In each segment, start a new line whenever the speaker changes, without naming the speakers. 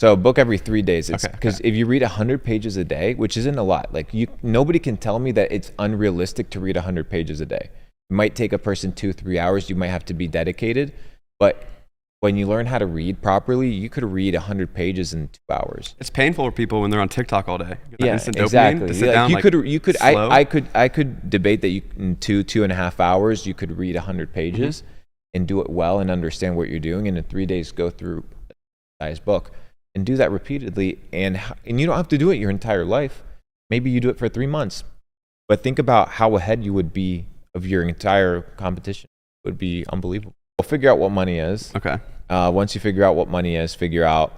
So book every 3 days. It's
Okay.
because if you read 100 pages a day, which isn't a lot, like nobody can tell me that it's unrealistic to read 100 pages a day. It might take a person 2-3 hours. You might have to be dedicated, but when you learn how to read properly, you could read 100 pages in 2 hours.
It's painful for people when they're on TikTok all day.
Yeah,
instant dopamine
exactly.
to sit
Like,
down,
you could.
slow.
I could debate that you in 2.5 hours you could read 100 pages and do it well and understand what you're doing, and in 3 days go through a size book and do that repeatedly. And you don't have to do it your entire life. Maybe you do it for 3 months, but think about how ahead you would be of your entire competition. It would be unbelievable. Well, figure out what money is.
Okay.
Once you figure out what money is, figure out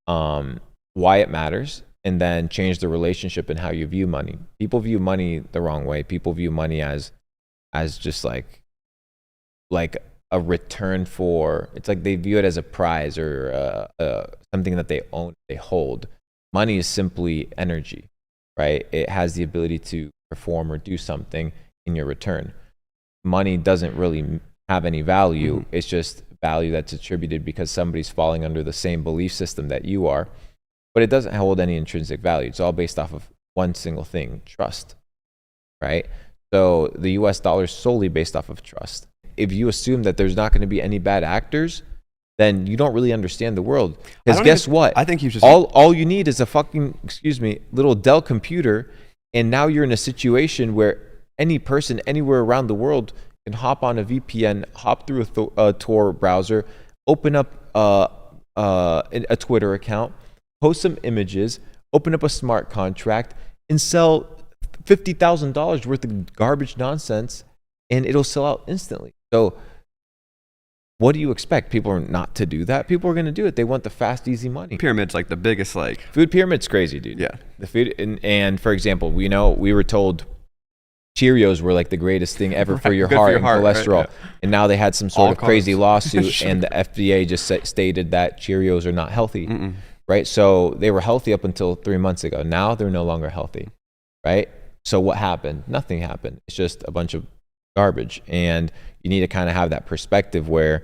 why it matters, and then change the relationship in how you view money. People view money the wrong way. People view money as just like a return for. It's like they view it as a prize or something that they own, they hold. Money is simply energy, right? It has the ability to perform or do something in your return. Money doesn't really have any value. It's just value that's attributed because somebody's falling under the same belief system that you are, but it doesn't hold any intrinsic value. It's all based off of one single thing: trust, right? So the US dollar is solely based off of trust. If you assume that there's not going to be any bad actors, then you don't really understand the world. Because guess what?
I think you just
all you need is a fucking, little Dell computer, and now you're in a situation where any person anywhere around the world can hop on a VPN, hop through a Tor browser, open up a Twitter account, post some images, open up a smart contract, and sell $50,000 worth of garbage nonsense, and it'll sell out instantly. So what do you expect? People are not to do that. People are going to do it. They want the fast, easy money.
Pyramid's like the biggest
food pyramid's crazy, dude.
Yeah.
The food and for example, we were told Cheerios were like the greatest thing ever for your heart and cholesterol.
Right, yeah.
And now they had some sort of crazy lawsuit and the FDA just stated that Cheerios are not healthy, right? So they were healthy up until 3 months ago. Now they're no longer healthy, right? So what happened? Nothing happened. It's just a bunch of garbage. And you need to kind of have that perspective where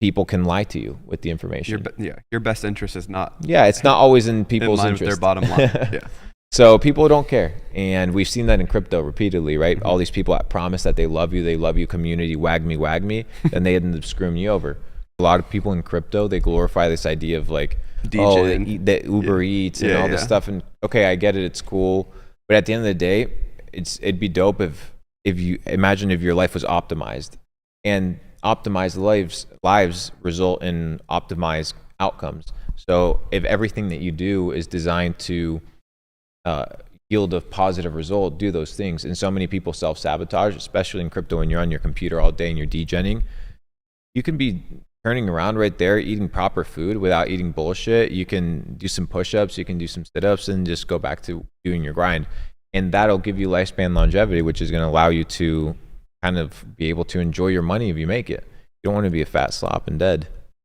people can lie to you with the information.
Your best interest is not.
Yeah, it's not always in people's
in line
interest.
with their bottom line. Yeah.
So people don't care. And we've seen that in crypto repeatedly, right? All these people that promise that they love you, community, wag me, and they end up screwing you over. A lot of people in crypto, they glorify this idea of like, the Uber Eats and all this stuff. And okay, I get it, it's cool. But at the end of the day, it'd be dope if you imagine if your life was optimized, and optimized lives result in optimized outcomes. So if everything that you do is designed to yield a positive result, do those things. And so many people self-sabotage, especially in crypto when you're on your computer all day and you're degenning. You can be turning around right there, eating proper food without eating bullshit. You can do some push-ups, you can do some sit-ups, and just go back to doing your grind. And that'll give you lifespan longevity, which is going to allow you to kind of be able to enjoy your money if you make it. You don't want to be a fat slop and dead.